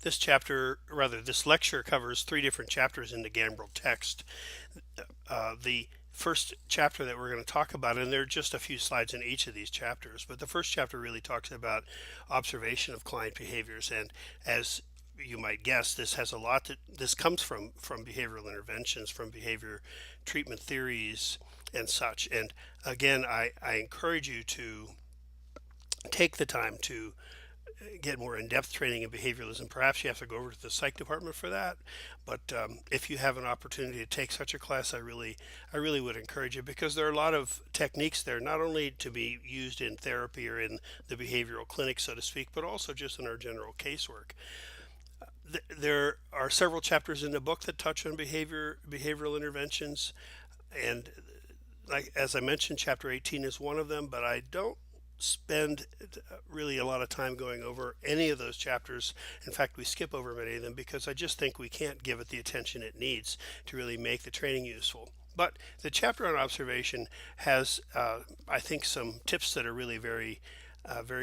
This lecture covers three different chapters in the Gambrill text. The first chapter that we're going to talk about, and there are just a few slides in each of these chapters, but the first chapter really talks about observation of client behaviors. And as you might guess, this comes from behavioral interventions, from behavior treatment theories and such. And again, I encourage you to take the time to get more in-depth training in behavioralism. Perhaps you have to go over to the psych department for that, but if you have an opportunity to take such a class, I really would encourage it, because there are a lot of techniques there, not only to be used in therapy or in the behavioral clinic, so to speak, but also just in our general casework. There are several chapters in the book that touch on behavioral interventions, and like as I mentioned, chapter 18 is one of them, but I don't spend really a lot of time going over any of those chapters. In fact, we skip over many of them because I just think we can't give it the attention it needs to really make the training useful. But the chapter on observation has, I think, some tips that are really very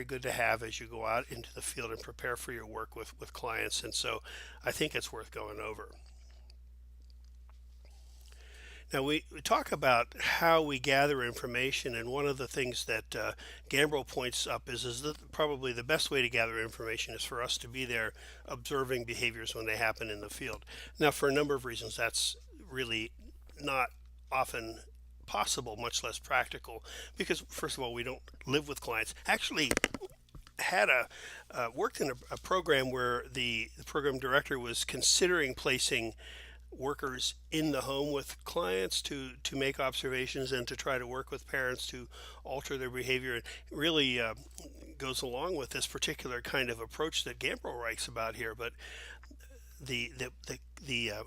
good to have as you go out into the field and prepare for your work with clients. And so I think it's worth going over. Now, we talk about how we gather information, and one of the things that Gambrill points up is that probably the best way to gather information is for us to be there observing behaviors when they happen in the field. Now, for a number of reasons, that's really not often possible, much less practical, because first of all, we don't live with clients. Actually, had worked in a program where the program director was considering placing workers in the home with clients to make observations and to try to work with parents to alter their behavior. It really goes along with this particular kind of approach that Gambrill writes about here, but the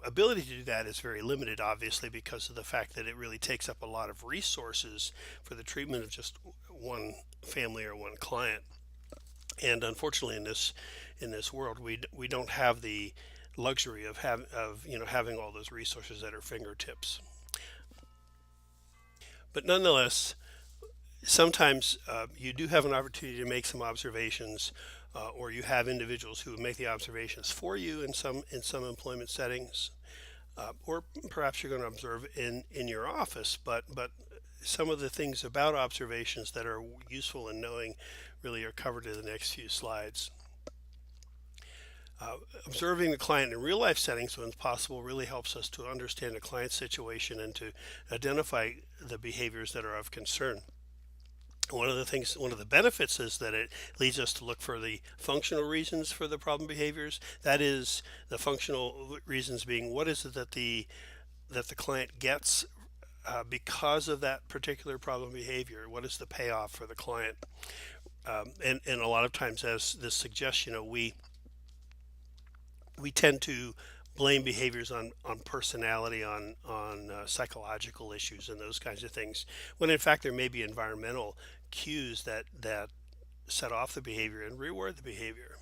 ability to do that is very limited, obviously, because of the fact that it really takes up a lot of resources for the treatment of just one family or one client. And unfortunately, in this world, we don't have the luxury of having all those resources at our fingertips. But nonetheless, sometimes you do have an opportunity to make some observations, or you have individuals who make the observations for you in some employment settings, or perhaps you're going to observe in your office. But some of the things about observations that are useful in knowing really are covered in the next few slides. Observing the client in real life settings when possible really helps us to understand the client's situation and to identify the behaviors that are of concern. One of the benefits is that it leads us to look for the functional reasons for the problem behaviors. That is, the functional reasons being, what is it that the client gets because of that particular problem behavior? What is the payoff for the client? And a lot of times, as this suggests, we tend to blame behaviors on personality, on psychological issues and those kinds of things, when in fact there may be environmental cues that set off the behavior and reward the behavior.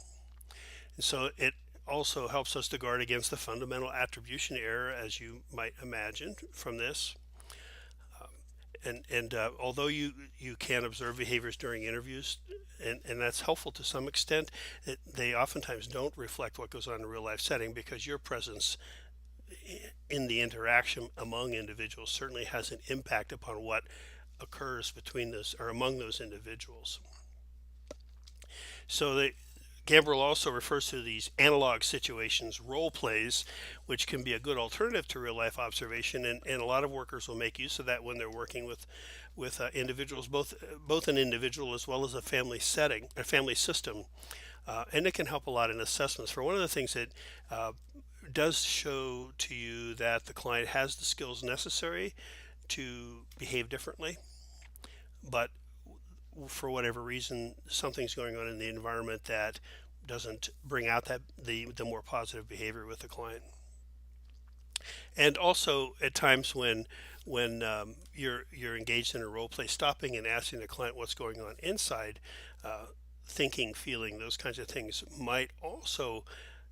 And so it also helps us to guard against the fundamental attribution error, as you might imagine from this. And although you can observe behaviors during interviews, and that's helpful to some extent, they oftentimes don't reflect what goes on in a real life setting, because your presence in the interaction among individuals certainly has an impact upon what occurs between those or among those individuals. So Gambrill also refers to these analog situations, role plays, which can be a good alternative to real life observation, and a lot of workers will make use of that when they're working with individuals, both an individual as well as a family setting, a family system, and it can help a lot in assessments. For one of the things that does show to you that the client has the skills necessary to behave differently, but for whatever reason something's going on in the environment that doesn't bring out the more positive behavior with the client. And also at times when you're engaged in a role play, stopping and asking the client what's going on inside, thinking, feeling, those kinds of things might also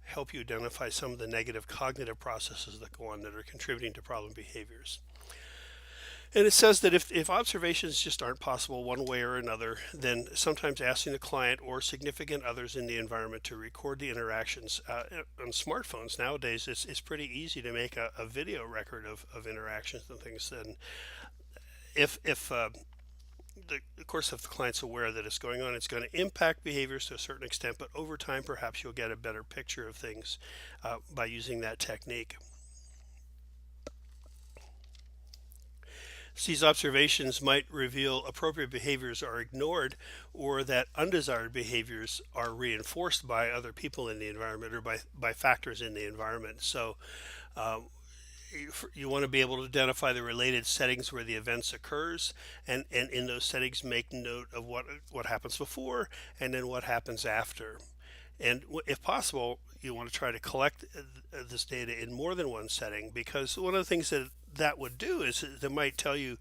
help you identify some of the negative cognitive processes that go on that are contributing to problem behaviors. And it says that if observations just aren't possible one way or another, then sometimes asking the client or significant others in the environment to record the interactions. On smartphones nowadays, it's pretty easy to make a video record of interactions and things. And if of course, if the client's aware that it's going on, it's going to impact behaviors to a certain extent, but over time, perhaps you'll get a better picture of things by using that technique. These observations might reveal appropriate behaviors are ignored, or that undesired behaviors are reinforced by other people in the environment or by factors in the environment. So uh, you want to be able to identify the related settings where the events occurs, and in those settings make note of what happens before and then what happens after. And if possible, you want to try to collect this data in more than one setting, because one of the things that would do is it might tell you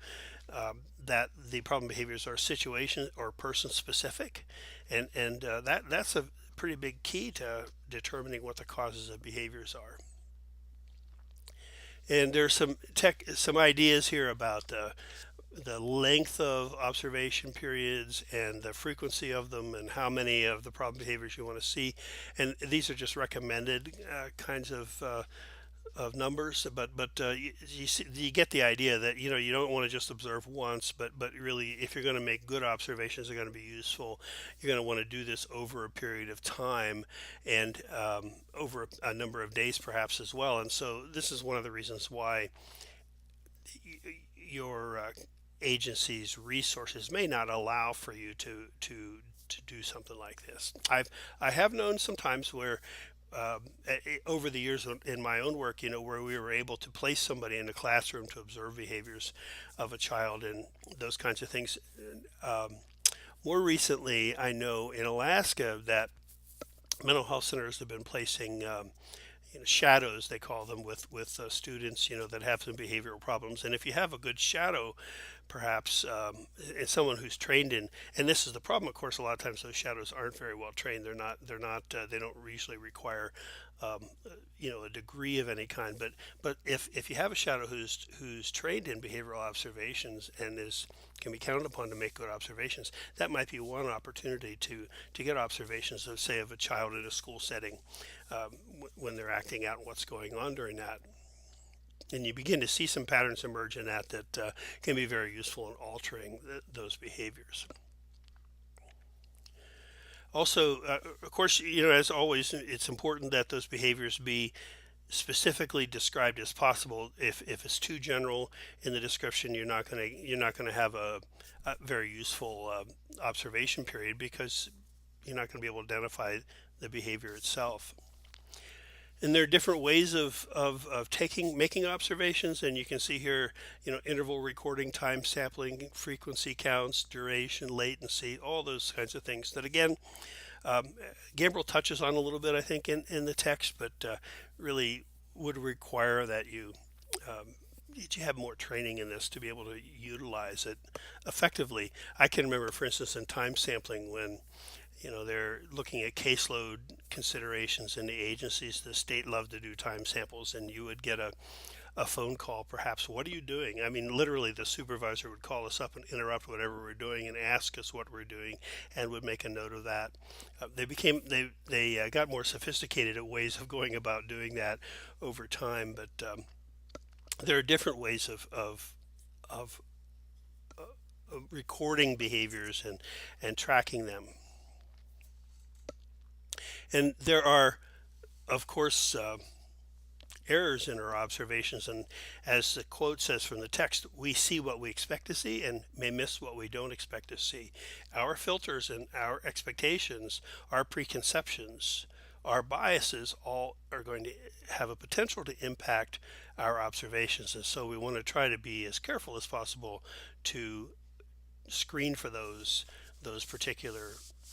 that the problem behaviors are situation or person specific, and that's a pretty big key to determining what the causes of behaviors are. And there's some ideas here about the length of observation periods and the frequency of them and how many of the problem behaviors you want to see. And these are just recommended kinds of numbers, but you get the idea that you don't want to just observe once, but really if you're going to make good observations that are going to be useful, you're going to want to do this over a period of time and over a number of days perhaps as well. And so this is one of the reasons why your agency's resources may not allow for you to do something like this. I have known sometimes where over the years in my own work, where we were able to place somebody in a classroom to observe behaviors of a child and those kinds of things. Um, More recently, I know in Alaska that mental health centers have been placing shadows, they call them, with students, that have some behavioral problems. And if you have a good shadow, perhaps, and someone who's trained in, and this is the problem, of course, a lot of times those shadows aren't very well trained. They don't usually require, a degree of any kind. But if you have a shadow who's trained in behavioral observations and can be counted upon to make good observations, that might be one opportunity to get observations of, say, of a child in a school setting when they're acting out what's going on during that. And you begin to see some patterns emerge in that can be very useful in altering those behaviors. Also, of course, as always, it's important that those behaviors be specifically described as possible. If it's too general in the description, you're not gonna have a very useful observation period, because you're not going to be able to identify the behavior itself. And there are different ways of making observations, and you can see here, interval recording, time sampling, frequency counts, duration, latency, all those kinds of things that, again, Gambrill touches on a little bit, I think, in the text, but really would require that you have more training in this to be able to utilize it effectively. I can remember, for instance, in time sampling, when they're looking at caseload considerations in the agencies. The state loved to do time samples, and you would get a phone call, perhaps, what are you doing? I mean, literally, the supervisor would call us up and interrupt whatever we're doing and ask us what we're doing, and would make a note of that. They got more sophisticated at ways of going about doing that over time, but there are different ways of recording behaviors and tracking them. And there are, of course, errors in our observations. And as the quote says from the text, we see what we expect to see and may miss what we don't expect to see. Our filters and our expectations, our preconceptions, our biases all are going to have a potential to impact our observations. And so we want to try to be as careful as possible to screen for those particular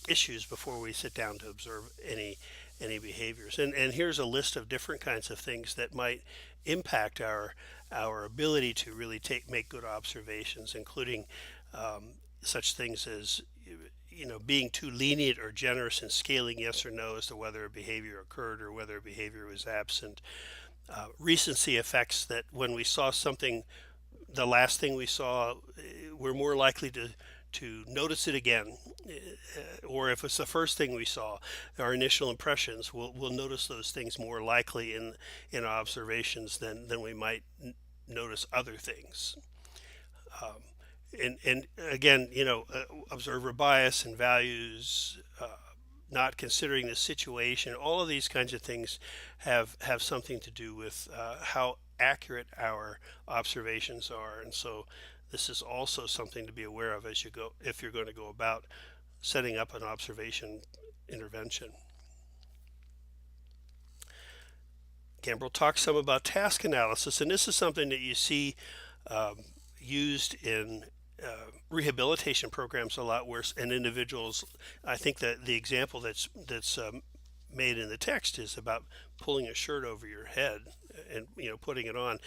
issues before we sit down to observe any behaviors. And here's a list of different kinds of things that might impact our ability to really make good observations, including such things as being too lenient or generous in scaling yes or no as to whether a behavior occurred or whether a behavior was absent. Recency effects, that when we saw something the last thing we saw, we're more likely to notice it again. Or if it's the first thing we saw, our initial impressions, we'll notice those things more likely in observations than we might notice other things. And again, observer bias and values, not considering the situation, all of these kinds of things have something to do with how accurate our observations are. And so this is also something to be aware of as you go, if you're going to go about setting up an observation intervention. Gambrill talks some about task analysis, and this is something that you see um, used in rehabilitation programs a lot, where an individuals, I think that the example that's made in the text is about pulling a shirt over your head and putting it on.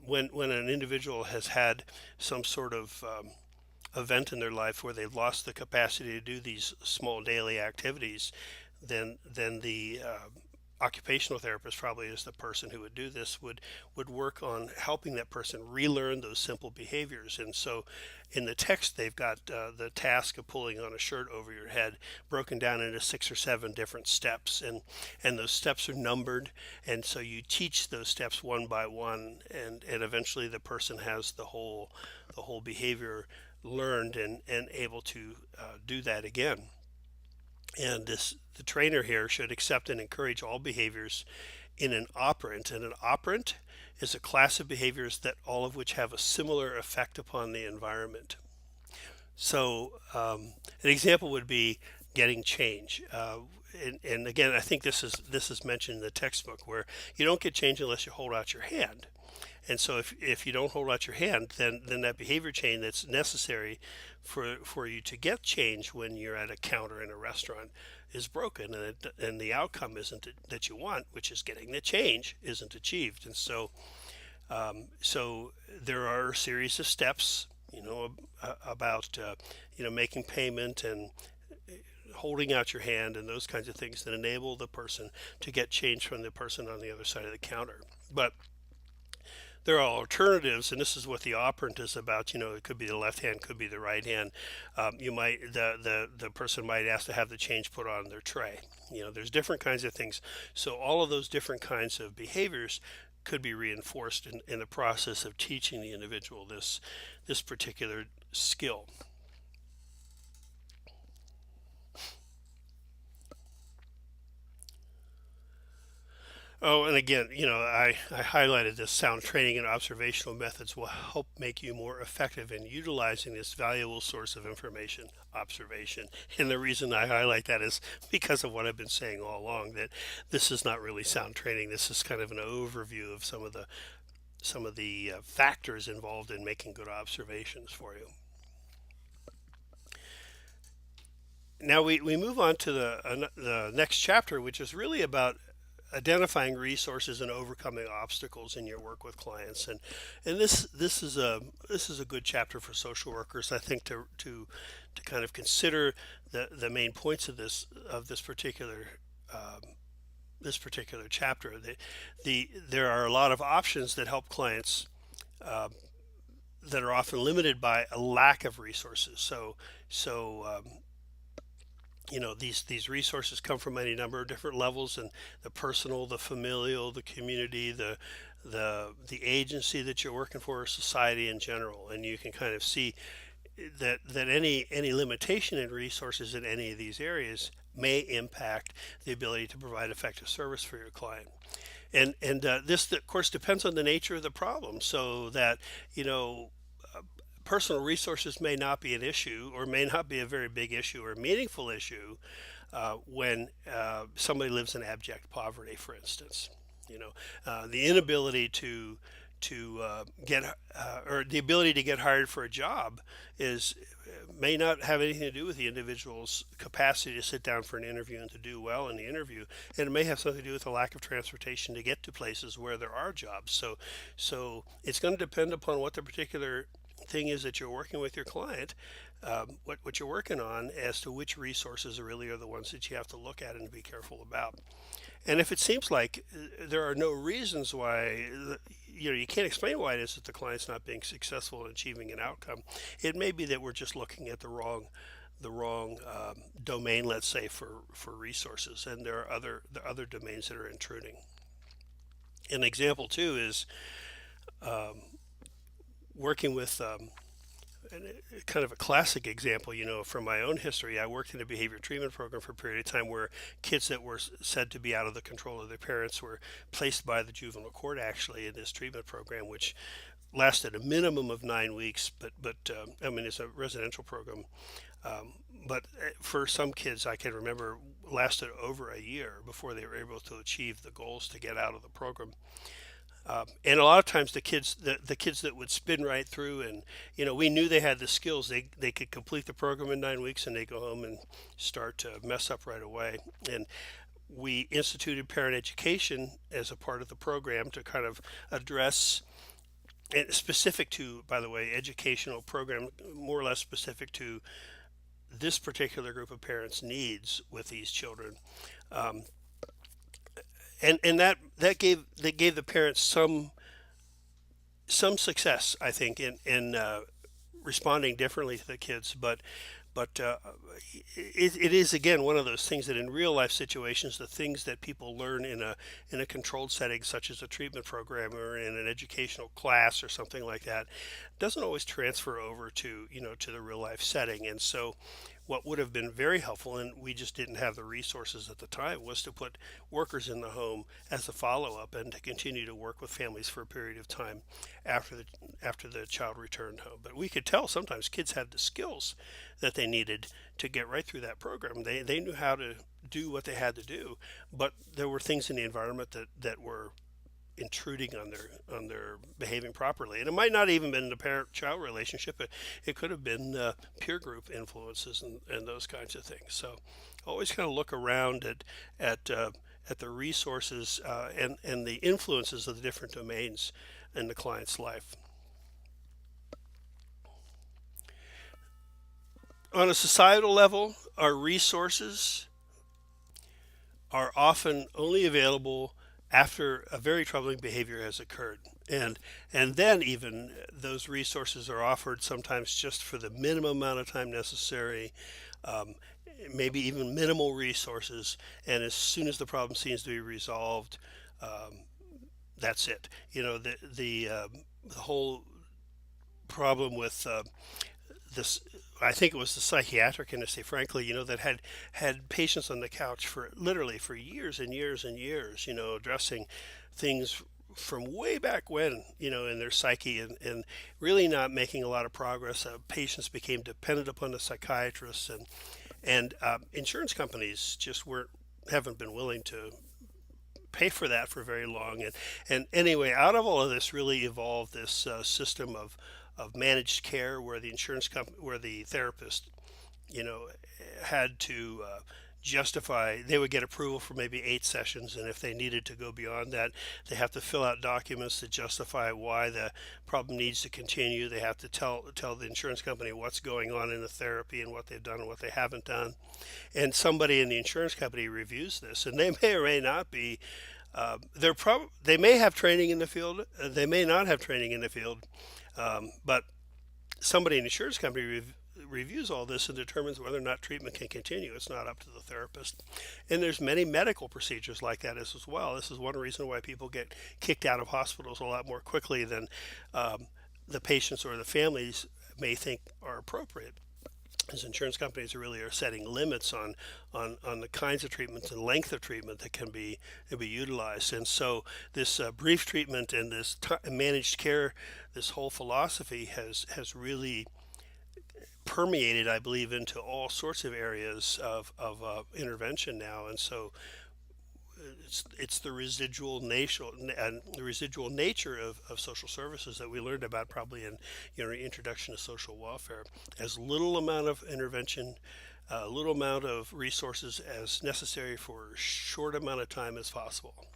When an individual has had some sort of event in their life where they've lost the capacity to do these small daily activities, then the occupational therapist, probably is the person who would do this, would work on helping that person relearn those simple behaviors. And so in the text, they've got the task of pulling on a shirt over your head broken down into 6 or 7 different steps, and those steps are numbered, and so you teach those steps one by one, and eventually the person has the whole behavior learned and able to do that again. And the trainer here should accept and encourage all behaviors in an operant. And an operant is a class of behaviors that all of which have a similar effect upon the environment. So an example would be getting change. And again, I think this is mentioned in the textbook, where you don't get change unless you hold out your hand. And so if you don't hold out your hand, then that behavior chain that's necessary for you to get change when you're at a counter in a restaurant is broken, and the outcome isn't that you want, which is getting the change, isn't achieved. And so there are a series of steps, about making payment and holding out your hand and those kinds of things that enable the person to get change from the person on the other side of the counter. But there are alternatives, and this is what the operant is about. It could be the left hand, could be the right hand. You might the person might ask to have the change put on their tray. There's different kinds of things. So all of those different kinds of behaviors could be reinforced in the process of teaching the individual this particular skill. Oh, and again, I highlighted this: sound training and observational methods will help make you more effective in utilizing this valuable source of information, observation. And the reason I highlight that is because of what I've been saying all along, that this is not really sound training. This is kind of an overview of some of the factors involved in making good observations for you. Now we move on to the next chapter, which is really about identifying resources and overcoming obstacles in your work with clients. And this is a good chapter for social workers, I think, to kind of consider the main points of this particular chapter. There are a lot of options that help clients that are often limited by a lack of resources. So these resources come from any number of different levels, and the personal, the familial, the community, the agency that you're working for, society in general. And you can kind of see that any limitation in resources in any of these areas may impact the ability to provide effective service for your client. And this, of course, depends on the nature of the problem, so that personal resources may not be an issue, or may not be a very big issue or meaningful issue when somebody lives in abject poverty, for instance. The inability to get or the ability to get hired for a job is may not have anything to do with the individual's capacity to sit down for an interview and to do well in the interview, and it may have something to do with the lack of transportation to get to places where there are jobs. So it's going to depend upon what the particular thing is that you're working with your client, what you're working on, as to which resources really are the ones that you have to look at and be careful about. And if it seems like there are no reasons why you can't explain why it is that the client's not being successful in achieving an outcome. It may be that we're just looking at the wrong domain, let's say, for resources, and there are other domains that are intruding. An example too is working with kind of a classic example, from my own history. I worked in a behavior treatment program for a period of time where kids that were said to be out of the control of their parents were placed by the juvenile court actually in this treatment program, which lasted a minimum of 9 weeks. But I mean, it's a residential program. Um, but for some kids, I can remember, lasted over a year before they were able to achieve the goals to get out of the program. And a lot of times the kids that would spin right through, and we knew they had the skills. They could complete the program in 9 weeks, and they go home and start to mess up right away. And we instituted parent education as a part of the program to kind of address, and specific to, by the way, educational program, more or less specific to this particular group of parents' needs with these children. Um, and that gave the parents some success, I think, in responding differently to the kids. But it is again one of those things that in real life situations, the things that people learn in a controlled setting, such as a treatment program or in an educational class or something like that, doesn't always transfer over to the real life setting. And so what would have been very helpful, and we just didn't have the resources at the time, was to put workers in the home as a follow-up and to continue to work with families for a period of time after the child returned home. But we could tell sometimes kids had the skills that they needed to get right through that program. They knew how to do what they had to do, but there were things in the environment that were intruding on their behaving properly. And it might not even been the parent-child relationship. It could have been peer group influences and those kinds of things. So always kind of look around at the resources and the influences of the different domains in the client's life. On a societal level, our resources are often only available after a very troubling behavior has occurred. And then even those resources are offered sometimes just for the minimum amount of time necessary, um, maybe even minimal resources. And as soon as the problem seems to be resolved, um, that's it. The whole problem with this, I think it was the psychiatric industry, frankly, that had patients on the couch for literally for years and years and years, addressing things from way back when, in their psyche, and really not making a lot of progress. Patients became dependent upon the psychiatrists, and insurance companies just haven't been willing to pay for that for very long. And anyway, out of all of this really evolved this system of managed care, where the insurance company, where the therapist, you know, had to justify. They would get approval for maybe 8 sessions, and if they needed to go beyond that, they have to fill out documents to justify why the problem needs to continue. They have to tell the insurance company what's going on in the therapy and what they've done and what they haven't done. And somebody in the insurance company reviews this, and they may or may not be. They may have training in the field. They may not have training in the field, but somebody in the insurance company reviews all this and determines whether or not treatment can continue. It's not up to the therapist. And there's many medical procedures like that as well. This is one reason why people get kicked out of hospitals a lot more quickly than the patients or the families may think are appropriate. As insurance companies really are setting limits on the kinds of treatments and length of treatment that can be utilized. And so this brief treatment and this managed care, this whole philosophy has really permeated, I believe, into all sorts of areas of intervention now. And so it's the residual nature of social services that we learned about probably in introduction to social welfare. As little amount of intervention, a little amount of resources as necessary for a short amount of time as possible.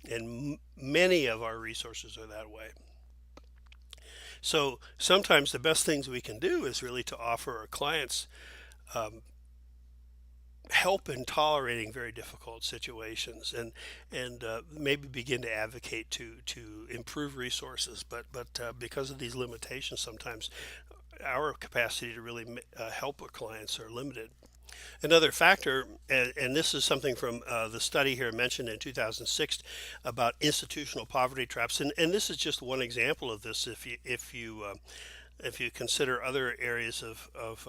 And many of our resources are that way. So sometimes the best things we can do is really to offer our clients help in tolerating very difficult situations, and maybe begin to advocate to improve resources. But because of these limitations, sometimes our capacity to really help our clients are limited. Another factor, and this is something from the study here mentioned in 2006 about institutional poverty traps, and this is just one example of this. If you consider other areas of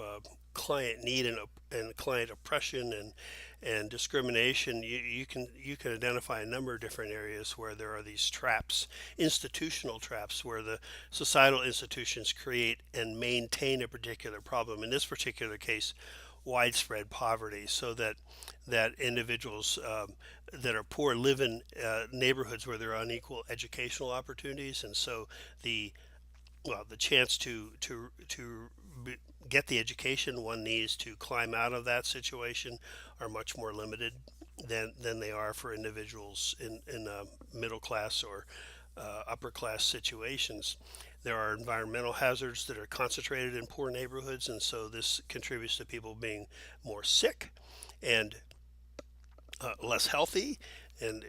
client need and client oppression and discrimination, you can identify a number of different areas where there are these traps, institutional traps, where the societal institutions create and maintain a particular problem. In this particular case, widespread poverty, so that individuals that are poor live in neighborhoods where there are unequal educational opportunities, and so the the chance to get the education one needs to climb out of that situation are much more limited than they are for individuals in middle class or upper class situations. There are environmental hazards that are concentrated in poor neighborhoods, and so this contributes to people being more sick and less healthy, and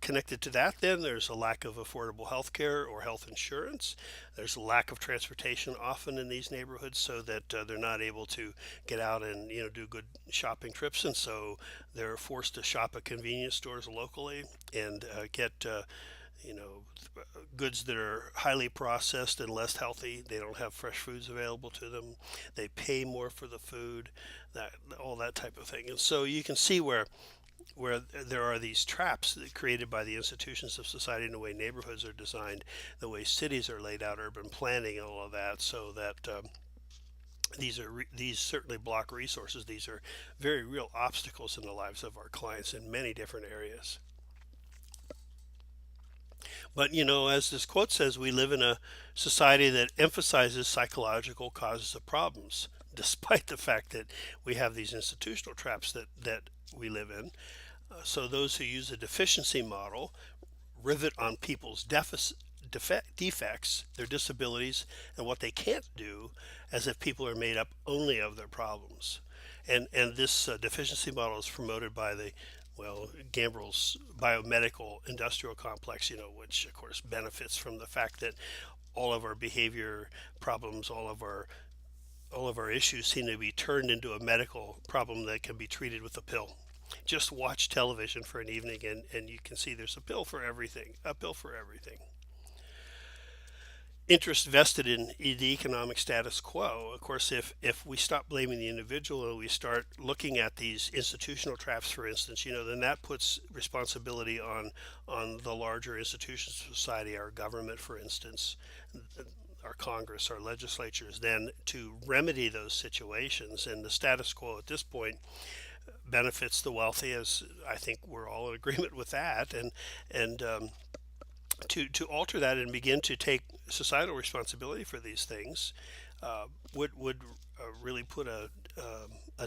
connected to that, then there's a lack of affordable health care or health insurance. There's a lack of transportation often in these neighborhoods, so that they're not able to get out and do good shopping trips, and so they're forced to shop at convenience stores locally and get you know goods that are highly processed and less healthy. They don't have fresh foods available to them. They pay more for the food, that all that type of thing. And so you can see where there are these traps created by the institutions of society, and the way neighborhoods are designed, the way cities are laid out, urban planning, and all of that, so that these certainly block resources. These are very real obstacles in the lives of our clients in many different areas. But as this quote says, we live in a society that emphasizes psychological causes of problems, despite the fact that we have these institutional traps that we live in. So those who use a deficiency model rivet on people's defects, their disabilities, and what they can't do, as if people are made up only of their problems. And this deficiency model is promoted by the Gambrill's biomedical industrial complex, which of course benefits from the fact that all of our behavior problems, all of our issues seem to be turned into a medical problem that can be treated with a pill. Just watch television for an evening, and you can see there's a pill for everything, a pill for everything. Interest vested in the economic status quo. Of course, if we stop blaming the individual and we start looking at these institutional traps, for instance, then that puts responsibility on the larger institutions of society, our government, for instance, our Congress, our legislatures, then to remedy those situations. And the status quo at this point benefits the wealthy, as I think we're all in agreement with that, and to alter that and begin to take societal responsibility for these things would really put a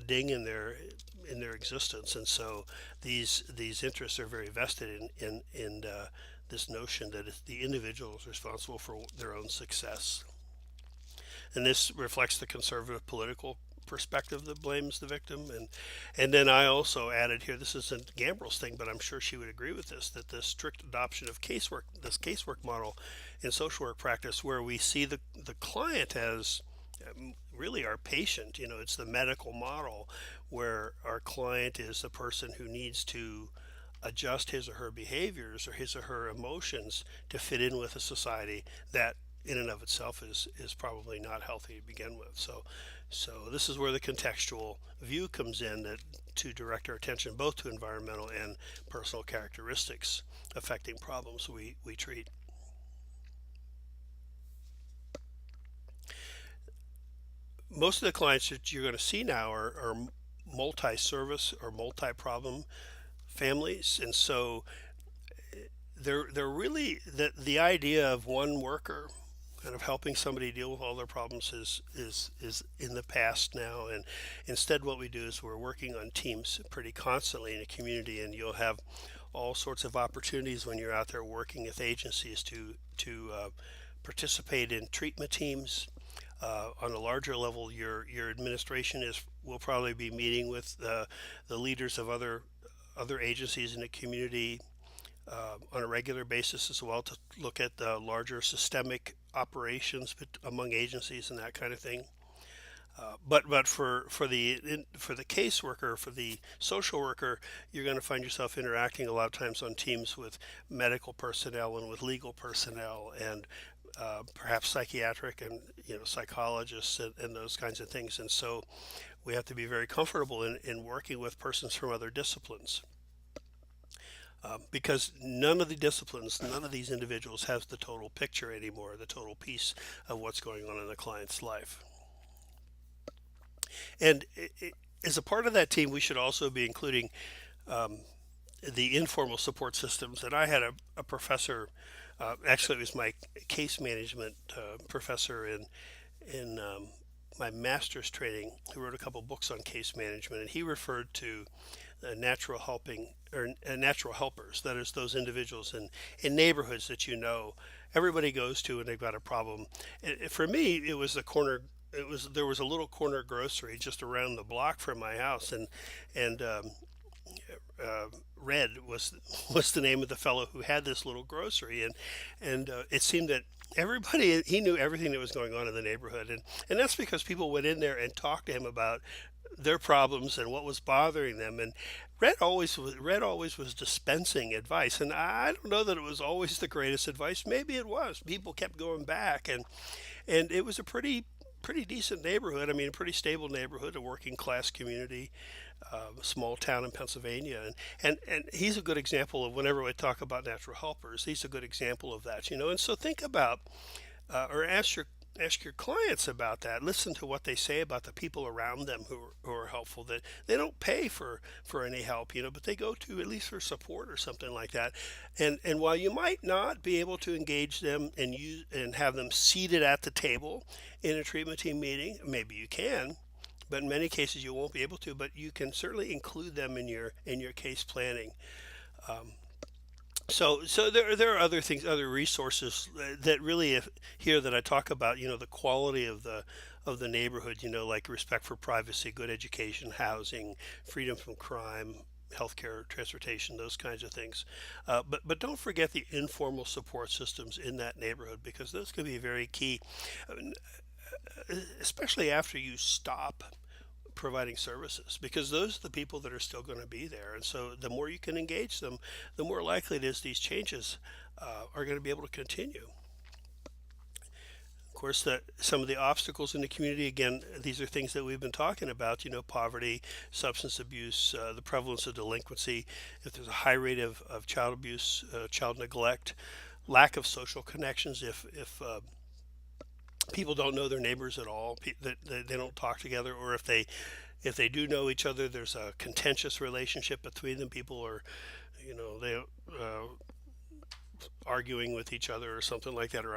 ding in their existence. And so these interests are very vested in this notion that the individual is responsible for their own success. And this reflects the conservative political perspective that blames the victim. And then I also added here, this isn't Gambrill's thing, but I'm sure she would agree with this, that the strict adoption of this casework model in social work practice, where we see the client as really our patient. It's the medical model where our client is the person who needs to adjust his or her behaviors or his or her emotions to fit in with a society that in and of itself is probably not healthy to begin with. So this is where the contextual view comes in, that to direct our attention both to environmental and personal characteristics affecting problems we treat. Most of the clients that you're going to see now are multi-service or multi-problem families, and so they're really the idea of one worker kind of helping somebody deal with all their problems is in the past now. And instead, what we do is we're working on teams pretty constantly in a community, and you'll have all sorts of opportunities when you're out there working with agencies to participate in treatment teams. On a larger level, your administration is we'll probably be meeting with the leaders of other agencies in the community on a regular basis as well, to look at the larger systemic operations among agencies and that kind of thing. But for the caseworker, for the social worker, you're going to find yourself interacting a lot of times on teams with medical personnel and with legal personnel, and perhaps psychiatric and psychologists, and those kinds of things. And so we have to be very comfortable in working with persons from other disciplines, because none of the disciplines, none of these individuals has the total picture anymore, the total piece of what's going on in the client's life. And as a part of that team, we should also be including the informal support systems. And I had a professor, actually it was my case management professor in my master's training, who wrote a couple books on case management, and he referred to natural helping, or natural helpers. That is, those individuals in neighborhoods that everybody goes to when they've got a problem. For me, it was the corner. There was a little corner grocery just around the block from my house, and Red was the name of the fellow who had this little grocery, and it seemed that he knew everything that was going on in the neighborhood, and that's because people went in there and talked to him about their problems and what was bothering them. And Red always was dispensing advice, and I don't know that it was always the greatest advice. Maybe it was. People kept going back, and it was a pretty decent neighborhood. I mean, a pretty stable neighborhood, a working class community, a small town in Pennsylvania. And he's a good example of, whenever we talk about natural helpers, he's a good example of that. And so think about, or ask your clients about that. Listen to what they say about the people around them who are helpful. That they don't pay for any help, but they go to at least for support or something like that. And while you might not be able to engage them and have them seated at the table in a treatment team meeting, maybe you can, but in many cases you won't be able to. But you can certainly include them in your case planning. So there are other things, other resources that really here that I talk about. The quality of the neighborhood. Like respect for privacy, good education, housing, freedom from crime, healthcare, transportation, those kinds of things. But don't forget the informal support systems in that neighborhood, because those can be very key, especially after you stop providing services, because those are the people that are still going to be there. And so the more you can engage them, the more likely it is these changes are going to be able to continue. Of course, some of the obstacles in the community, again, these are things that we've been talking about, poverty, substance abuse, the prevalence of delinquency, if there's a high rate of child abuse, child neglect, lack of social connections, if people don't know their neighbors at all, that they don't talk together, or if they do know each other, there's a contentious relationship between them. People are, they arguing with each other or something like that, or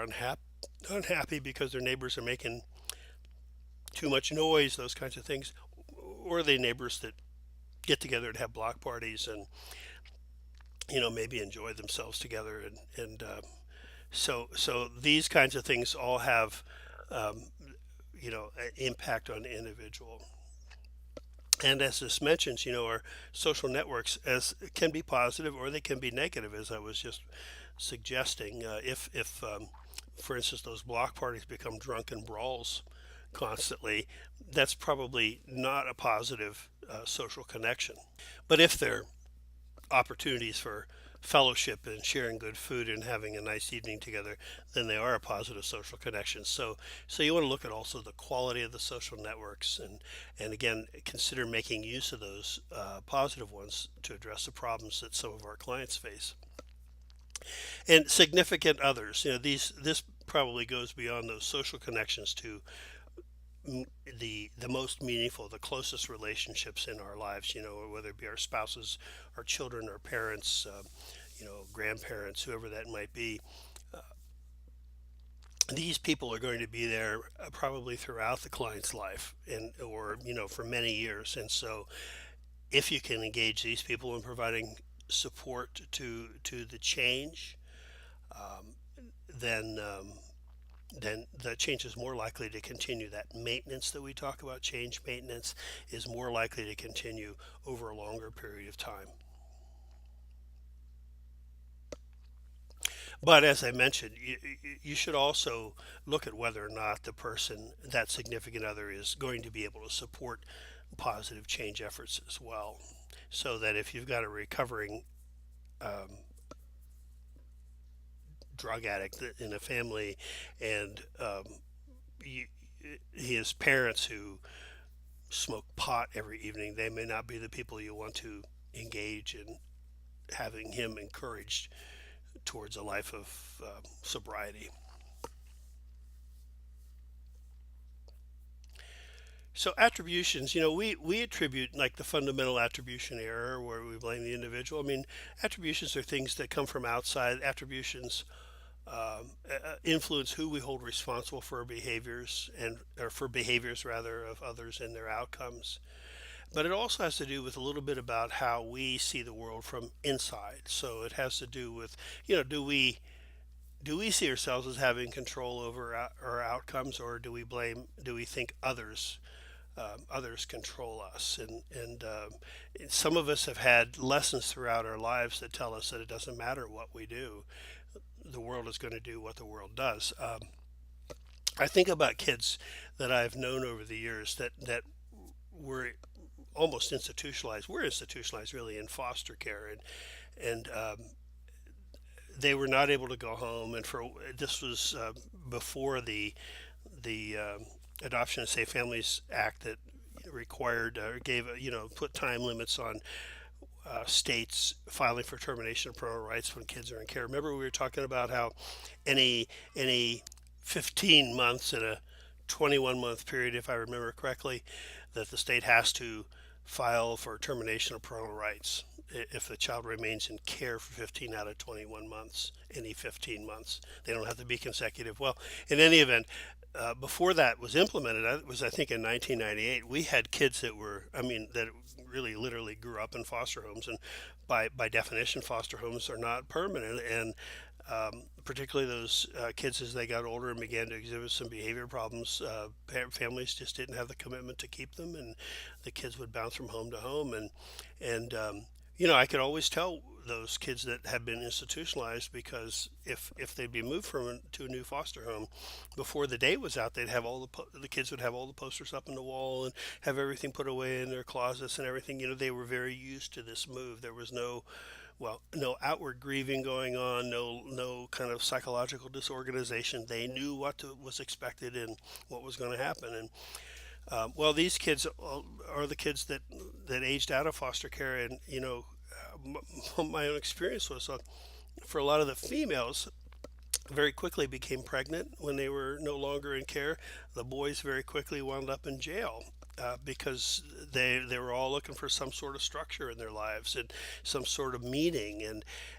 unhappy because their neighbors are making too much noise, those kinds of things. Or they neighbors that get together and have block parties and maybe enjoy themselves together, and so these kinds of things all have an impact on the individual. And as this mentions, our social networks can be positive or they can be negative, as I was just suggesting. If for instance, those block parties become drunken brawls constantly, that's probably not a positive social connection. But if they're opportunities for fellowship and sharing good food and having a nice evening together, then they are a positive social connection. So you want to look at also the quality of the social networks, and again, consider making use of those positive ones to address the problems that some of our clients face. And significant others, this probably goes beyond those social connections to the most meaningful, the closest relationships in our lives, whether it be our spouses, our children, our parents, grandparents, whoever that might be. These people are going to be there probably throughout the client's life, or for many years. And so if you can engage these people in providing support to the change, then then the change is more likely to continue. That maintenance that we talk about, change maintenance, is more likely to continue over a longer period of time. But as I mentioned, you should also look at whether or not the person, that significant other, is going to be able to support positive change efforts as well. So that if you've got a recovering um, drug addict in a family, and you, his parents who smoke pot every evening, they may not be the people you want to engage in having him encouraged towards a life of sobriety. So attributions, we attribute like the fundamental attribution error where we blame the individual. I mean, attributions are things that come from outside. Attributions influence who we hold responsible for our behaviors and or for behaviors rather of others and their outcomes. But it also has to do with a little bit about how we see the world from inside. So it has to do with, do we see ourselves as having control over our outcomes, or do we think others control us? And some of us have had lessons throughout our lives that tell us that it doesn't matter what we do, the world is going to do what the world does. I think about kids that I've known over the years that were almost institutionalized. We're institutionalized really in foster care, and they were not able to go home. And for this was before the Adoption and Safe Families Act that required or gave put time limits on states filing for termination of parental rights when kids are in care. Remember, we were talking about how any 15 months in a 21-month period, if I remember correctly, that the state has to file for termination of parental rights if the child remains in care for 15 out of 21 months, any 15 months. They don't have to be consecutive. Well, in any event, before that was implemented, it was I think in 1998. We had kids that were, I mean, that really literally grew up in foster homes, and by definition, foster homes are not permanent, and particularly those kids as they got older and began to exhibit some behavior problems, families just didn't have the commitment to keep them, and the kids would bounce from home to home, and I could always tell those kids that had been institutionalized because if they'd be moved to a new foster home before the day was out, they'd have the kids would have all the posters up on the wall and have everything put away in their closets and everything. They were very used to this move. There was no outward grieving going on, no kind of psychological disorganization. They knew was expected and what was going to happen. And well, these kids are the kids that aged out of foster care, and my own experience was for a lot of the females very quickly became pregnant when they were no longer in care. The boys very quickly wound up in jail because they were all looking for some sort of structure in their lives and some sort of meaning.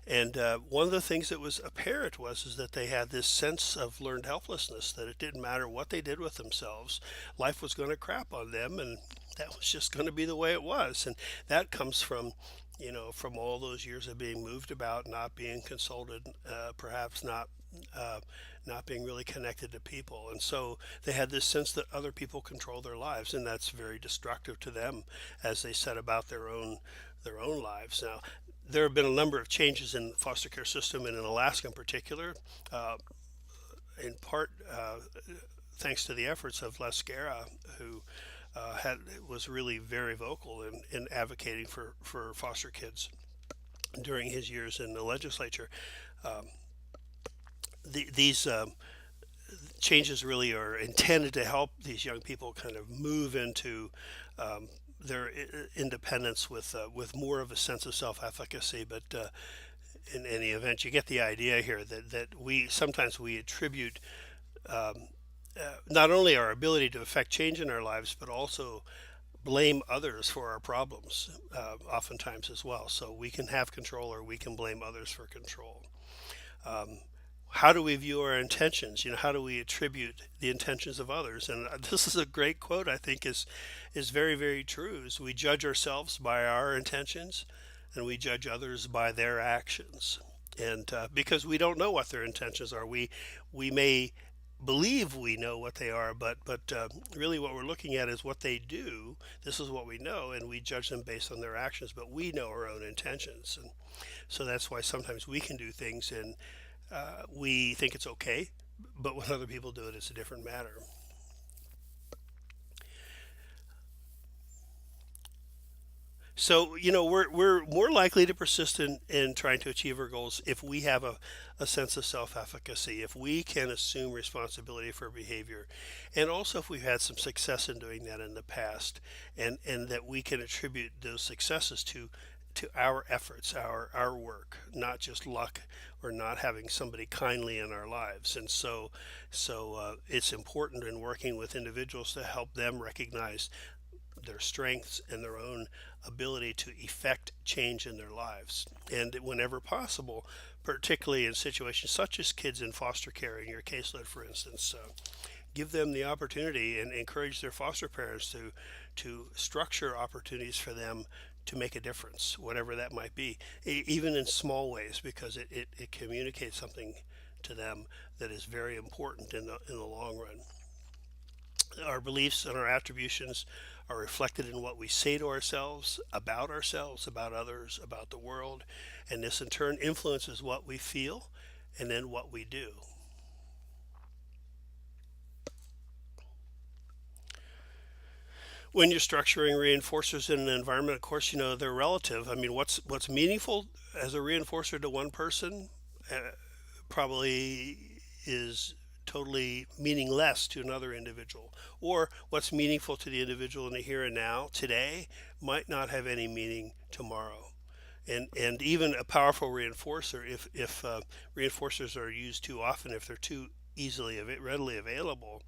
And one of the things that was apparent is that they had this sense of learned helplessness, that it didn't matter what they did with themselves, life was going to crap on them, and that was just going to be the way it was. And that comes from all those years of being moved about, not being consulted, perhaps uh, not being really connected to people, and so they had this sense that other people control their lives, and that's very destructive to them as they set about their own lives. Now, there have been a number of changes in the foster care system, and in Alaska in particular, uh, in part thanks to the efforts of Les Guerra, who was really very vocal in advocating for foster kids during his years in the legislature. Um, these changes really are intended to help these young people kind of move into um, their independence with more of a sense of self-efficacy. But in any event, you get the idea here that we sometimes we attribute um, not only our ability to affect change in our lives, but also blame others for our problems, oftentimes as well. So we can have control, or we can blame others for control. Um, how do we view our intentions? How do we attribute the intentions of others? And this is a great quote. I think is very, very true. Is we judge ourselves by our intentions, and we judge others by their actions. And because we don't know what their intentions are, we may believe we know what they are, but really what we're looking at is what they do. This is what we know, and we judge them based on their actions. But we know our own intentions, and so that's why sometimes we can do things and we think it's okay, but when other people do it, it's a different matter. So, we're more likely to persist in trying to achieve our goals if we have a sense of self efficacy, if we can assume responsibility for behavior, and also if we've had some success in doing that in the past, and that we can attribute those successes to our efforts, our work, not just luck or not having somebody kindly in our lives. And so it's important in working with individuals to help them recognize their strengths and their own ability to effect change in their lives. And whenever possible, particularly in situations such as kids in foster care, in your caseload, for instance, give them the opportunity and encourage their foster parents to structure opportunities for them to make a difference, whatever that might be, even in small ways, because it communicates something to them that is very important in the long run. Our beliefs and our attributions are reflected in what we say to ourselves, about others, about the world, and this in turn influences what we feel and then what we do. When you're structuring reinforcers in an environment, of course, they're relative. I mean, what's meaningful as a reinforcer to one person probably is totally meaningless to another individual. Or what's meaningful to the individual in the here and now today might not have any meaning tomorrow. And even a powerful reinforcer, if reinforcers are used too often, if they're too readily available,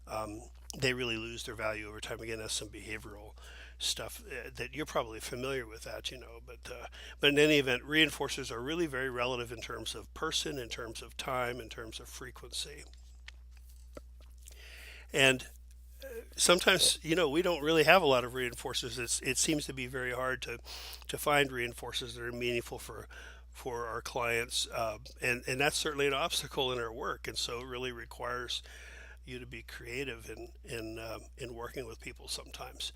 um, they really lose their value over time. Again, that's some behavioral stuff that you're probably familiar with that, but in any event, reinforcers are really very relative in terms of person, in terms of time, in terms of frequency. And sometimes, we don't really have a lot of reinforcers. It seems to be very hard to find reinforcers that are meaningful for our clients, and that's certainly an obstacle in our work. And so it really requires you to be creative in working with people sometimes.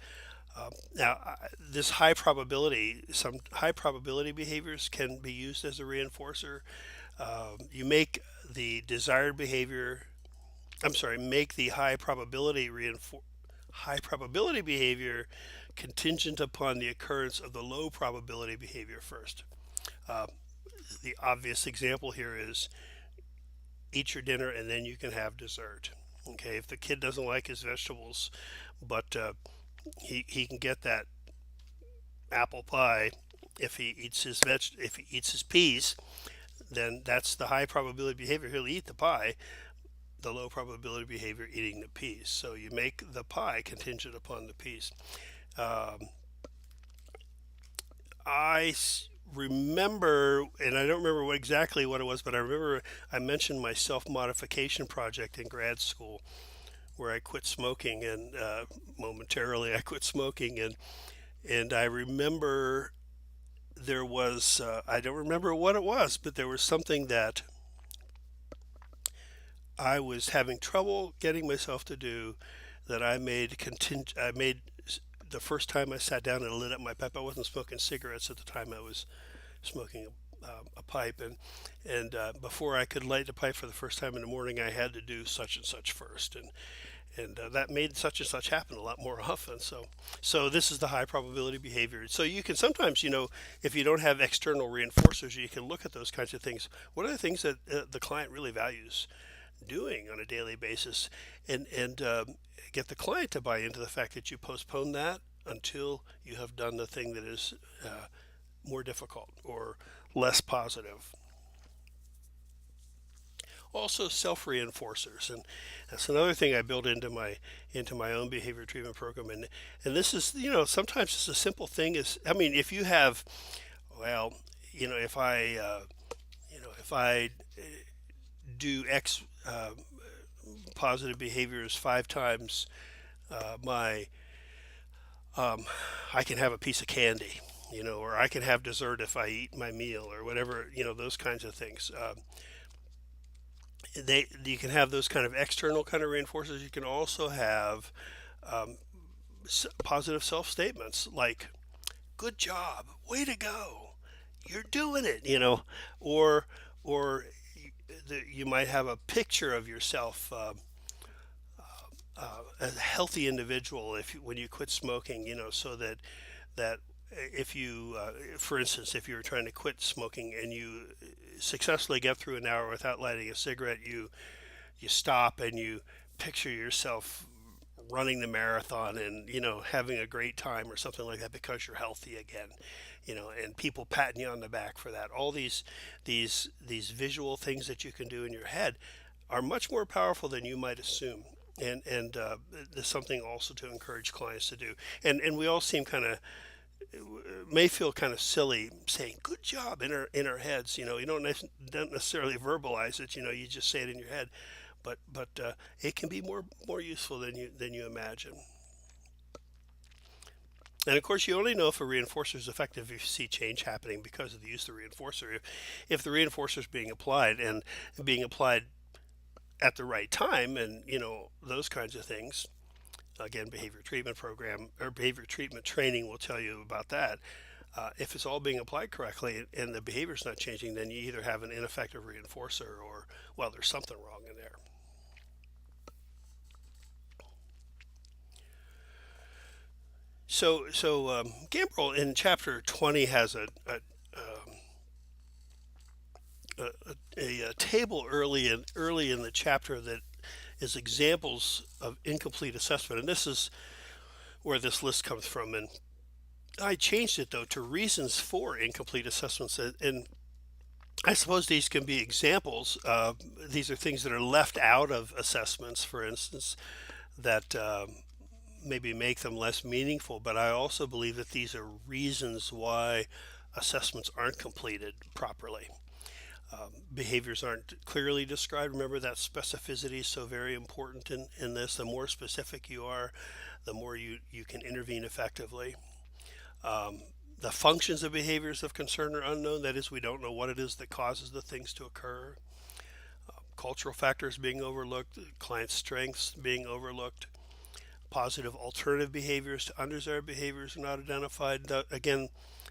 Now, this some high probability behaviors can be used as a reinforcer. You make the desired behavior, I'm sorry, make the high probability behavior contingent upon the occurrence of the low probability behavior first. Uh, the obvious example here is eat your dinner and then you can have dessert. Okay, if the kid doesn't like his vegetables, but he can get that apple pie if he eats his peas, then that's the high probability behavior. He'll eat the pie. The low probability behavior eating the peas. So you make the pie contingent upon the peas. Um, I remember, and I don't remember exactly what it was, but I remember I mentioned my self modification project in grad school where I quit smoking, and momentarily I quit smoking, and I remember there was I don't remember what it was, but there was something that I was having trouble getting myself to do that I made the first time I sat down and lit up my pipe. I wasn't smoking cigarettes at the time. I was smoking a pipe, and before I could light the pipe for the first time in the morning, I had to do such and such first, and that made such and such happen a lot more often. So this is the high probability behavior. So you can sometimes, if you don't have external reinforcers, you can look at those kinds of things. What are the things that the client really values doing on a daily basis, and get the client to buy into the fact that you postpone that until you have done the thing that is more difficult or less positive. Also, self reinforcers, and that's another thing I built into my own behavior treatment program. And this is, sometimes it's a simple thing. Is I mean, if you have, well, if I do X positive behaviors 5 times, my I can have a piece of candy, or I can have dessert if I eat my meal, or whatever, those kinds of things. You can have those kind of external kind of reinforcers. You can also have um, positive self statements like "Good job, way to go, you're doing it," or or you might have a picture of yourself. A healthy individual when you quit smoking, so that if you, for instance, if you're trying to quit smoking and you successfully get through an hour without lighting a cigarette, you stop and you picture yourself running the marathon and having a great time or something like that because you're healthy again, and people patting you on the back for that. All these visual things that you can do in your head are much more powerful than you might assume. And there's something also to encourage clients to do. And we all seem kind of may feel kind of silly saying "good job" in our heads. You don't necessarily verbalize it. You just say it in your head, but it can be more useful than you imagine. And of course, you only know if a reinforcer is effective if you see change happening because of the use of the reinforcer. If the reinforcer is being applied and being applied at the right time, and those kinds of things. Again, behavior treatment program or behavior treatment training will tell you about that. If it's all being applied correctly and the behavior is not changing, then you either have an ineffective reinforcer or, well, there's something wrong in there. So Gambrill in chapter 20 has a table early in the chapter that is examples of incomplete assessment, and this is where this list comes from. And I changed it though to reasons for incomplete assessments, and I suppose these can be examples. These are things that are left out of assessments, for instance, that maybe make them less meaningful. But I also believe that these are reasons why assessments aren't completed properly. Behaviors aren't clearly described. Remember that specificity is so very important in this. The more specific you are, the more you can intervene effectively. Um, the functions of behaviors of concern are unknown. That is, we don't know what it is that causes the things to occur. Cultural factors being overlooked, client strengths being overlooked, positive alternative behaviors to undesired behaviors are not identified. Again,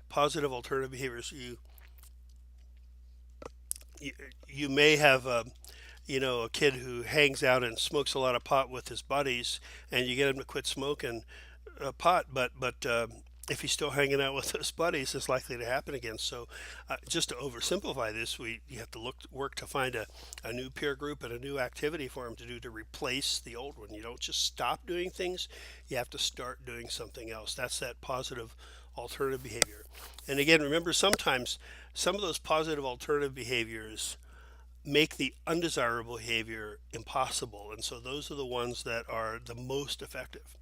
positive alternative behaviors, you, you may have a kid who hangs out and smokes a lot of pot with his buddies, and you get him to quit smoking pot, but if he's still hanging out with those buddies, it's likely to happen again. So, just to oversimplify this, you have to work to find a new peer group and a new activity for him to do to replace the old one. You don't just stop doing things; you have to start doing something else. That's that positive alternative behavior. And again, remember, sometimes some of those positive alternative behaviors make the undesirable behavior impossible, and so those are the ones that are the most effective.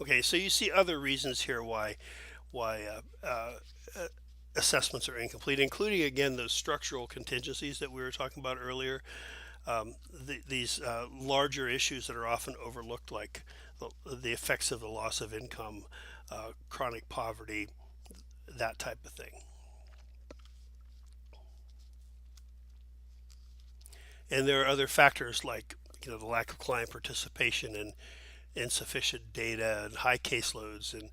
Okay, so you see other reasons here why assessments are incomplete, including again those structural contingencies that we were talking about earlier. These larger issues that are often overlooked, like the effects of the loss of income, chronic poverty, that type of thing. And there are other factors like the lack of client participation and insufficient data and high caseloads and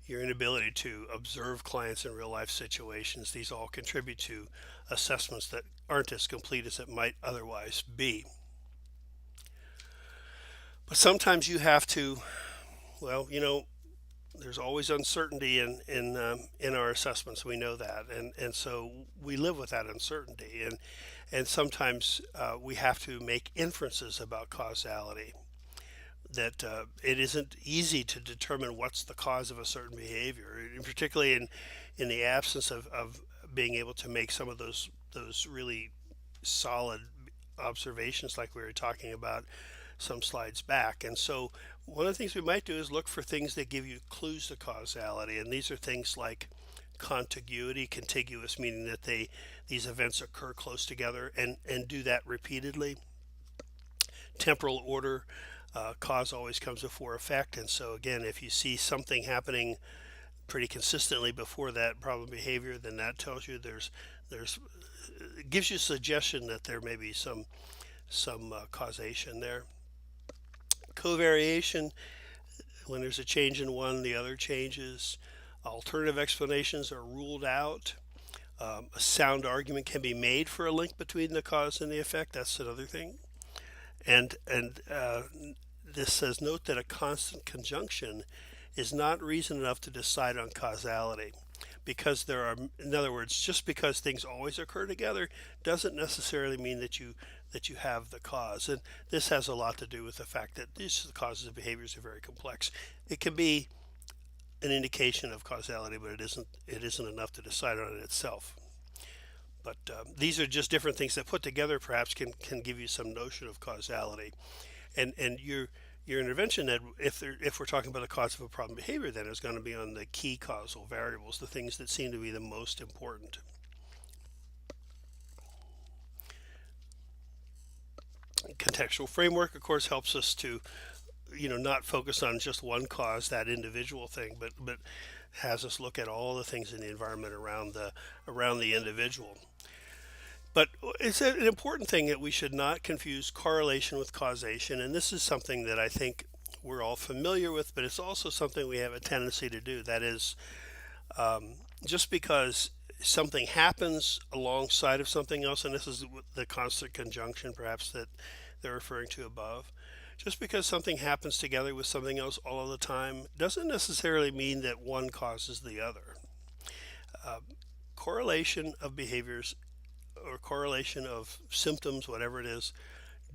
your inability to observe clients in real life situations. These all contribute to assessments that aren't as complete as it might otherwise be. But sometimes you have to, well, there's always uncertainty in our assessments. We know that, and so we live with that uncertainty, and sometimes we have to make inferences about causality. That it isn't easy to determine what's the cause of a certain behavior, and particularly in the absence of being able to make some of those really solid observations like we were talking about some slides back. And so one of the things we might do is look for things that give you clues to causality, and these are things like contiguity, contiguous meaning that these events occur close together and do that repeatedly. Temporal order, cause always comes before effect, and so again, if you see something happening pretty consistently before that problem behavior, then that tells you there's it gives you a suggestion that there may be some causation there. Covariation, when there's a change in one, the other changes. Alternative explanations are ruled out. A sound argument can be made for a link between the cause and the effect. That's another thing. And this says, note that a constant conjunction is not reason enough to decide on causality, because there are, in other words, just because things always occur together doesn't necessarily mean that you have the cause. And this has a lot to do with the fact that these causes of behaviors are very complex. It can be an indication of causality, but it isn't enough to decide on it itself. But these are just different things that put together perhaps can give you some notion of causality. And your intervention, Ed, if we're talking about the cause of a problem behavior, then is going to be on the key causal variables, the things that seem to be the most important. Contextual framework, of course, helps us to not focus on just one cause, that individual thing, but has us look at all the things in the environment around the individual. But it's an important thing that we should not confuse correlation with causation, and this is something that I think we're all familiar with, but it's also something we have a tendency to do. That is, just because something happens alongside of something else, and this is the constant conjunction perhaps that they're referring to above, just because something happens together with something else all of the time doesn't necessarily mean that one causes the other. Correlation of behaviors or correlation of symptoms, whatever it is,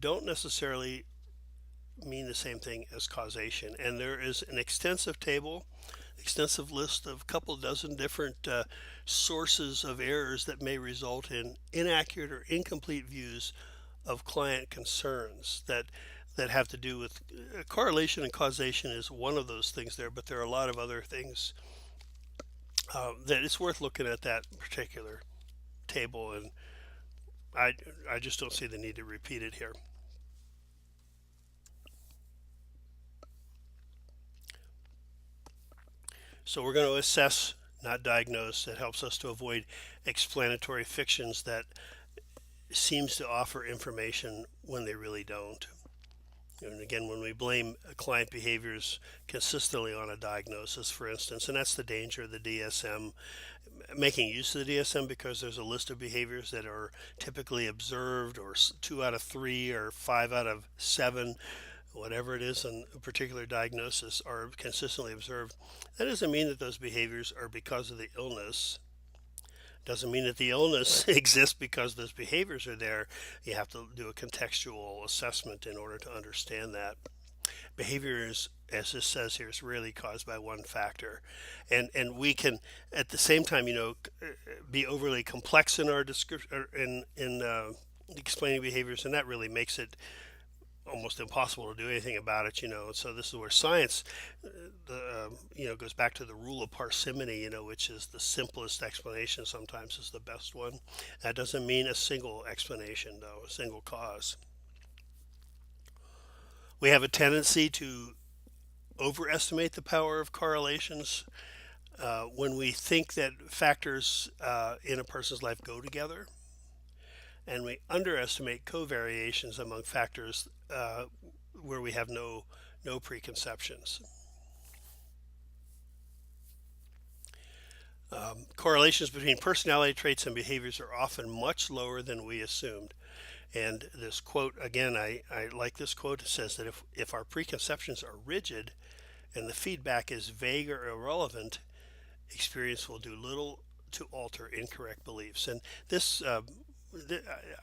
don't necessarily mean the same thing as causation. And there is an extensive list of a couple dozen different sources of errors that may result in inaccurate or incomplete views of client concerns that have to do with correlation, and causation is one of those things there, but there are a lot of other things that it's worth looking at that particular table, and I just don't see the need to repeat it here. So we're going to assess, not diagnose. It helps us to avoid explanatory fictions that seems to offer information when they really don't. And again, when we blame client behaviors consistently on a diagnosis, for instance, and that's the danger of the DSM, making use of the DSM because there's a list of behaviors that are typically observed, or 2 out of 3 or 5 out of 7, whatever it is in a particular diagnosis, are consistently observed. That doesn't mean that those behaviors are because of the illness. Doesn't mean that the illness exists because those behaviors are there. You have to do a contextual assessment in order to understand that. Behavior is, as this says here, is really caused by one factor, and we can at the same time, be overly complex in our description in explaining behaviors, and that really makes it almost impossible to do anything about it. So this is where science goes back to the rule of parsimony, which is the simplest explanation sometimes is the best one. That doesn't mean a single explanation, though, a single cause. We have a tendency to overestimate the power of correlations when we think that factors in a person's life go together, and we underestimate covariations among factors where we have no preconceptions. Correlations between personality traits and behaviors are often much lower than we assumed. And this quote, again, I like this quote. It says that if our preconceptions are rigid and the feedback is vague or irrelevant, experience will do little to alter incorrect beliefs. And this,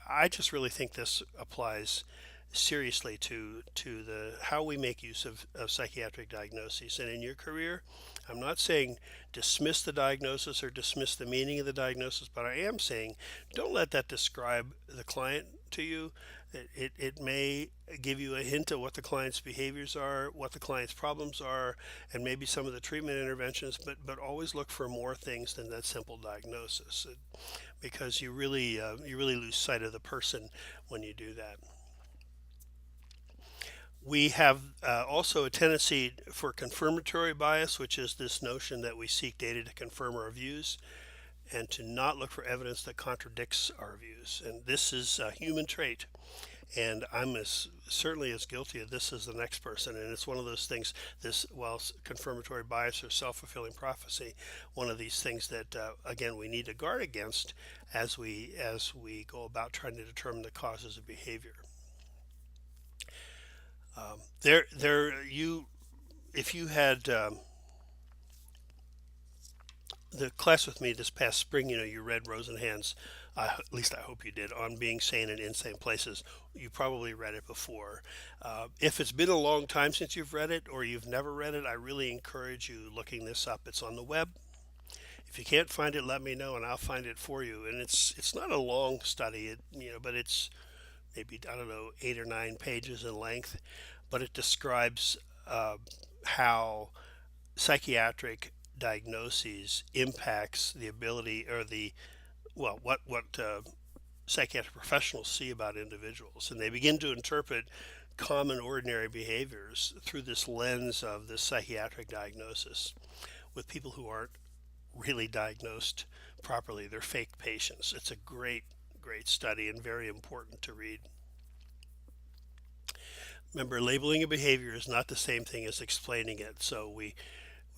I just really think this applies seriously to the how we make use of psychiatric diagnoses. And in your career, I'm not saying dismiss the diagnosis or dismiss the meaning of the diagnosis, but I am saying don't let that describe the client to you. It may give you a hint of what the client's behaviors are, what the client's problems are, and maybe some of the treatment interventions, but always look for more things than that simple diagnosis, because you really lose sight of the person when you do that. We have also a tendency for confirmatory bias, which is this notion that we seek data to confirm our views and to not look for evidence that contradicts our views. And this is a human trait. And I'm as certainly as guilty of this as the next person. And it's one of those things. This, well, confirmatory bias or self-fulfilling prophecy, one of these things that again we need to guard against as we go about trying to determine the causes of behavior. There, you if you had the class with me this past spring, you read Rosenhan's, at least I hope you did, on being sane in insane places. You probably read it before. If it's been a long time since you've read it or you've never read it, I really encourage you looking this up. It's on the web. If you can't find it, let me know and I'll find it for you. And it's not a long study, but it's maybe, I don't know, 8 or 9 pages in length. But it describes how psychiatric diagnoses impacts the ability or the what psychiatric professionals see about individuals, and they begin to interpret common ordinary behaviors through this lens of this psychiatric diagnosis with people who aren't really diagnosed properly. They're fake patients. It's a great study and very important to read. Remember, labeling a behavior is not the same thing as explaining it. So we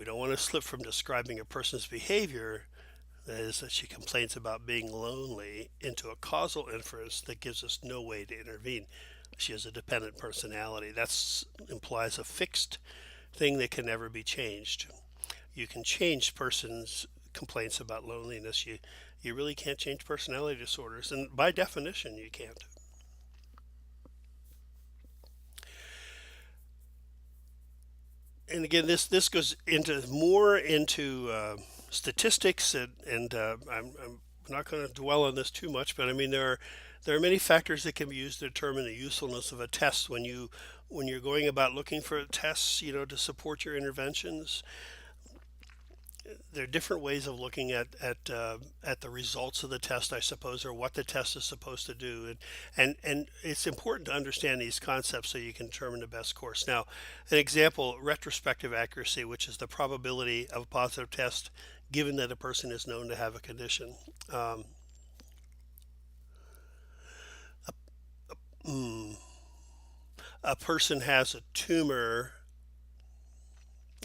don't want to slip from describing a person's behavior, that is, that she complains about being lonely, into a causal inference that gives us no way to intervene. She has a dependent personality. That implies a fixed thing that can never be changed. You can change persons' complaints about loneliness. You really can't change personality disorders, and by definition, you can't. And again, this goes into more into statistics, and I'm not going to dwell on this too much, but I mean there are many factors that can be used to determine the usefulness of a test when you're going about looking for tests, to support your interventions. There are different ways of looking at the results of the test, I suppose, or what the test is supposed to do, and it's important to understand these concepts so you can determine the best course. Now, an example: retrospective accuracy, which is the probability of a positive test given that a person is known to have a condition. Um, mm, a person has a tumor.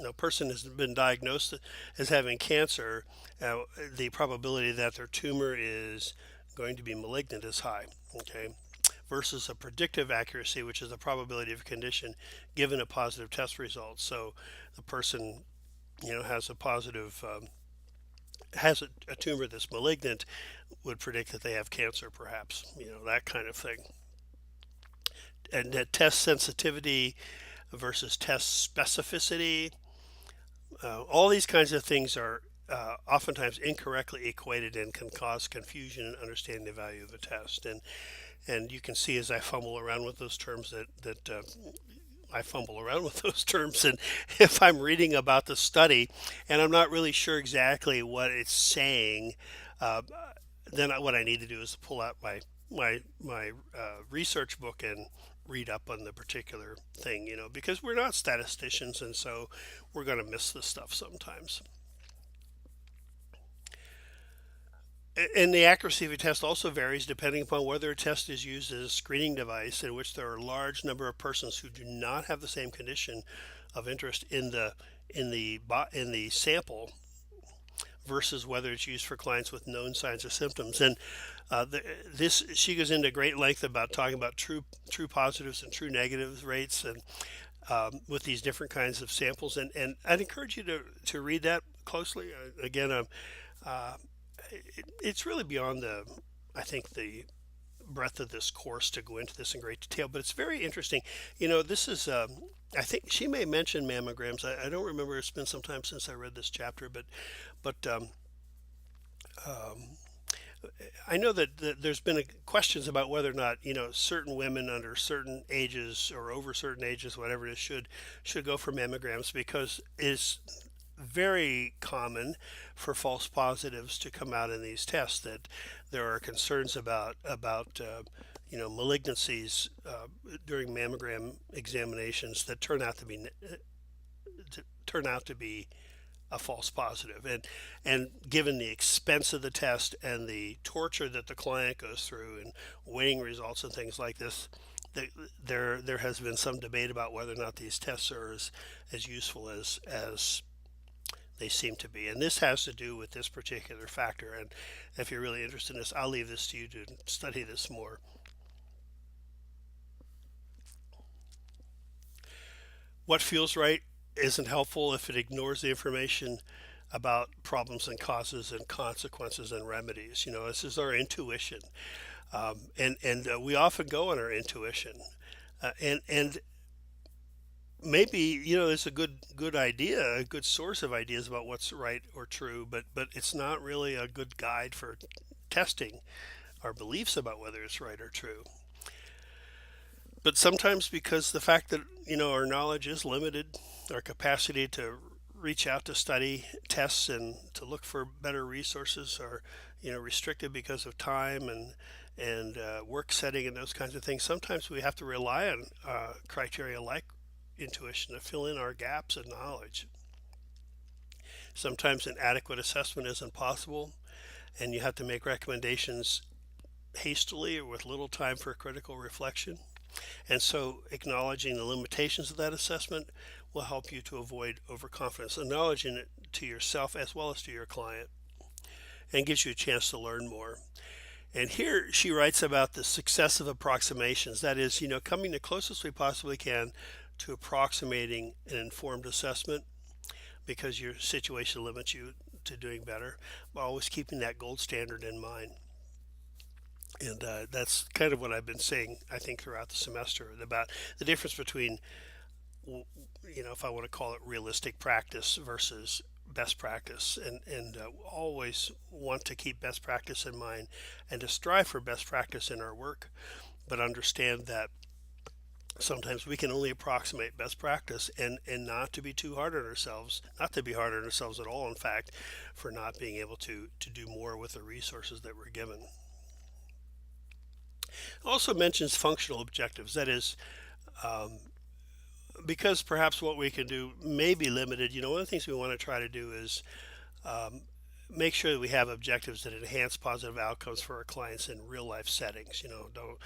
A person has been diagnosed as having cancer, the probability that their tumor is going to be malignant is high. Okay, versus a predictive accuracy, which is the probability of a condition given a positive test result. So the person, has a positive has a tumor that's malignant, would predict that they have cancer, perhaps. That kind of thing. And test sensitivity versus test specificity. All these kinds of things are oftentimes incorrectly equated and can cause confusion in understanding the value of a test. And you can see as I fumble around with those terms that I fumble around with those terms, and if I'm reading about the study and I'm not really sure exactly what it's saying, uh, then what I need to do is pull out my research book and read up on the particular thing, because we're not statisticians, and so we're going to miss this stuff sometimes. And the accuracy of a test also varies depending upon whether a test is used as a screening device in which there are a large number of persons who do not have the same condition of interest in the sample, versus whether it's used for clients with known signs or symptoms. And this she goes into great length about talking about true positives and true negatives rates, and with these different kinds of samples. And I'd encourage you to read that closely. Again, uh, it's really beyond I think the breadth of this course to go into this in great detail, but it's very interesting. This is, I think she may mention mammograms. I don't remember. It's been some time since I read this chapter, but I know that there's been questions about whether or not certain women under certain ages or over certain ages, whatever it is, should go for mammograms, because it's very common for false positives to come out in these tests, that there are concerns about malignancies during mammogram examinations that turn out to be a false positive. And given the expense of the test and the torture that the client goes through and waiting results and things like this, there has been some debate about whether or not these tests are as useful as they seem to be. And this has to do with this particular factor. And if you're really interested in this, I'll leave this to you to study this more. What feels right isn't helpful if it ignores the information about problems and causes and consequences and remedies. This is our intuition, and we often go on our intuition, and maybe it's a good idea, a good source of ideas about what's right or true, but it's not really a good guide for testing our beliefs about whether it's right or true. But sometimes, because the fact that our knowledge is limited, our capacity to reach out to study tests and to look for better resources are restricted because of time and work setting and those kinds of things. Sometimes we have to rely on criteria like intuition to fill in our gaps in knowledge. Sometimes an adequate assessment isn't possible, and you have to make recommendations hastily or with little time for critical reflection. And so acknowledging the limitations of that assessment will help you to avoid overconfidence, acknowledging it to yourself as well as to your client, and gives you a chance to learn more. And here she writes about the successive approximations, that is, coming the closest we possibly can to approximating an informed assessment because your situation limits you to doing better, but always keeping that gold standard in mind. And that's kind of what I've been saying, I think, throughout the semester about the difference between, if I want to call it realistic practice versus best practice, and always want to keep best practice in mind and to strive for best practice in our work, but understand that sometimes we can only approximate best practice, and not to be too hard on ourselves, not to be hard on ourselves at all, in fact, for not being able to do more with the resources that we're given. Also mentions functional objectives. That is, because perhaps what we can do may be limited. One of the things we want to try to do is make sure that we have objectives that enhance positive outcomes for our clients in real life settings. Don't,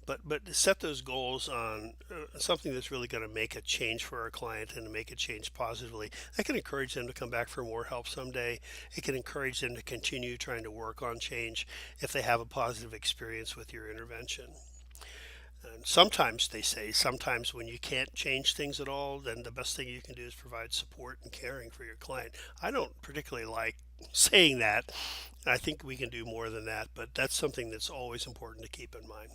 but set those goals on something that's really going to make a change for our client and to make a change positively. That can encourage them to come back for more help someday. It can encourage them to continue trying to work on change if they have a positive experience with your intervention. And sometimes they say, sometimes when you can't change things at all, then the best thing you can do is provide support and caring for your client. I don't particularly like saying that. I think we can do more than that, but that's something that's always important to keep in mind.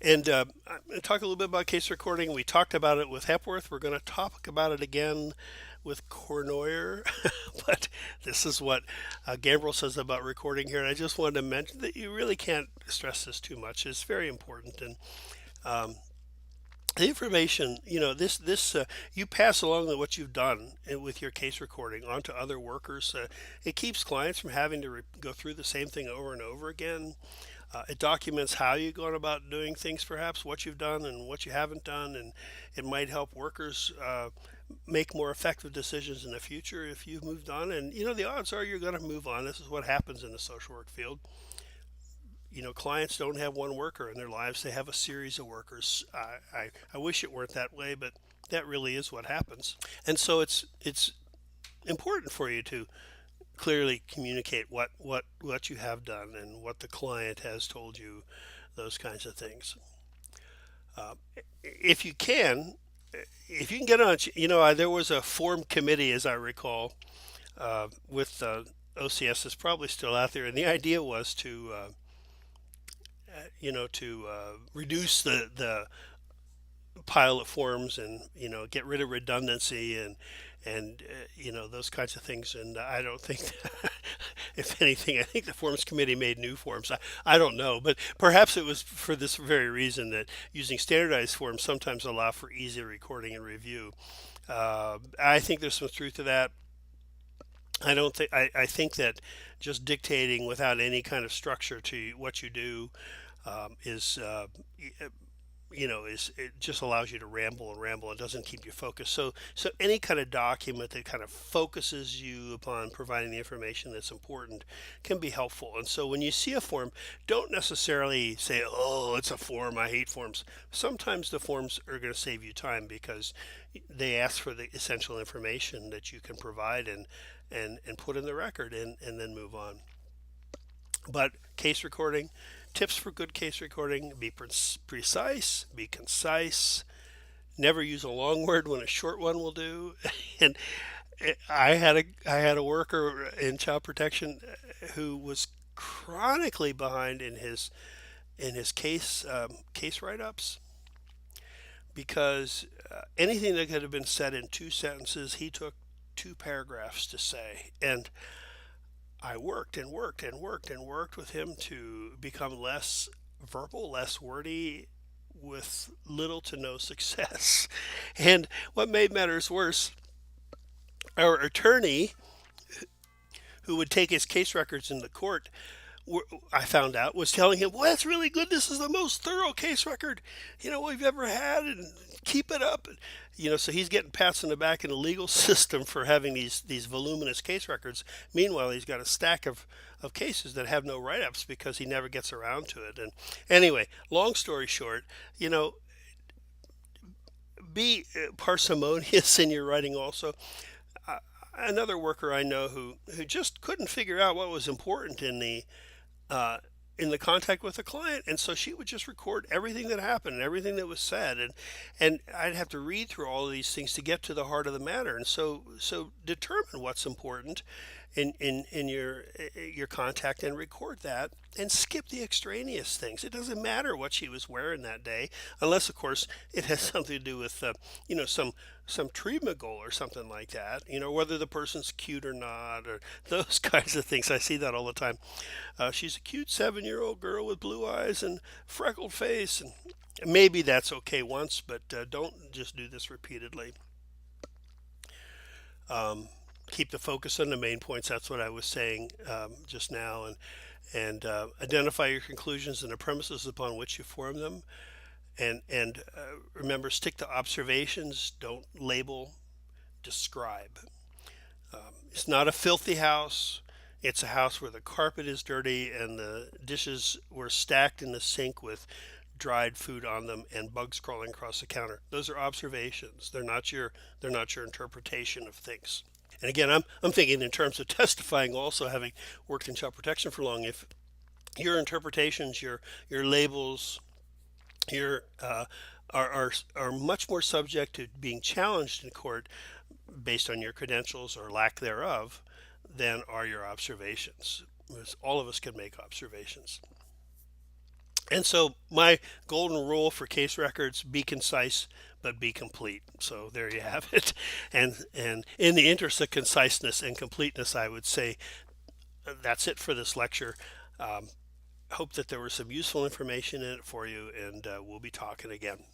And I'm going to talk a little bit about case recording. We talked about it with Hepworth. We're going to talk about it again with Cournoyer. But this is what Gambrill says about recording here. And I just wanted to mention that you really can't stress this too much. It's very important. And the information, this you pass along what you've done with your case recording onto other workers. It keeps clients from having to go through the same thing over and over again. It documents how you've gone about doing things, perhaps what you've done and what you haven't done, and it might help workers make more effective decisions in the future if you've moved on. And the odds are you're going to move on. This is what happens in the social work field. Clients don't have one worker in their lives; they have a series of workers. I wish it weren't that way, but that really is what happens. And so it's important for you to clearly communicate what you have done and what the client has told you, those kinds of things. If you can, get on, there was a form committee, as I recall, with OCS is probably still out there, and the idea was to, reduce the pile of forms and get rid of redundancy and those kinds of things. And I don't think that, if anything, I think the forms committee made new forms. I don't know, but perhaps it was for this very reason, that using standardized forms sometimes allow for easier recording and review. I think there's some truth to that. I think that just dictating without any kind of structure to what you do is is it just allows you to ramble and ramble. It doesn't keep you focused. So any kind of document that kind of focuses you upon providing the information that's important can be helpful. And so when you see a form, don't necessarily say, "Oh, it's a form. I hate forms." Sometimes the forms are going to save you time because they ask for the essential information that you can provide and put in the record and then move on. But case recording, tips for good case recording: be precise, be concise, never use a long word when a short one will do. And I had a worker in child protection who was chronically behind in his case write-ups because anything that could have been said in 2 sentences, he took 2 paragraphs to say. And I worked and worked and worked and worked with him to become less verbal, less wordy, with little to no success. And what made matters worse, our attorney, who would take his case records in the court, I found out, was telling him, "Well, that's really good. This is the most thorough case record, we've ever had, and keep it up." So he's getting pats on the back in the legal system for having these voluminous case records. Meanwhile, he's got a stack of cases that have no write-ups because he never gets around to it. And anyway, long story short, be parsimonious in your writing also. Another worker I know who just couldn't figure out what was important uh, in the contact with the client, and so she would just record everything that happened and everything that was said, and I'd have to read through all of these things to get to the heart of the matter. And so determine what's important in your contact and record that, and skip the extraneous things. It doesn't matter what she was wearing that day, unless of course it has something to do with some treatment goal or something like that. Whether the person's cute or not, or those kinds of things. I see that all the time. She's a cute 7-year-old girl with blue eyes and freckled face, and maybe that's okay once, but don't just do this repeatedly. Um, Keep the focus on the main points. That's what I was saying just now, and identify your conclusions and the premises upon which you form them. And remember, stick to observations. Don't label. Describe. It's not a filthy house. It's a house where the carpet is dirty and the dishes were stacked in the sink with dried food on them and bugs crawling across the counter. Those are observations. They're not your interpretation of things. And again, I'm thinking in terms of testifying, also having worked in child protection for long. If your interpretations, your labels, your are much more subject to being challenged in court based on your credentials or lack thereof than are your observations. Because all of us can make observations. And so my golden rule for case records: be concise but be complete. So there you have it. And in the interest of conciseness and completeness, I would say that's it for this lecture. Hope that there was some useful information in it for you, and we'll be talking again.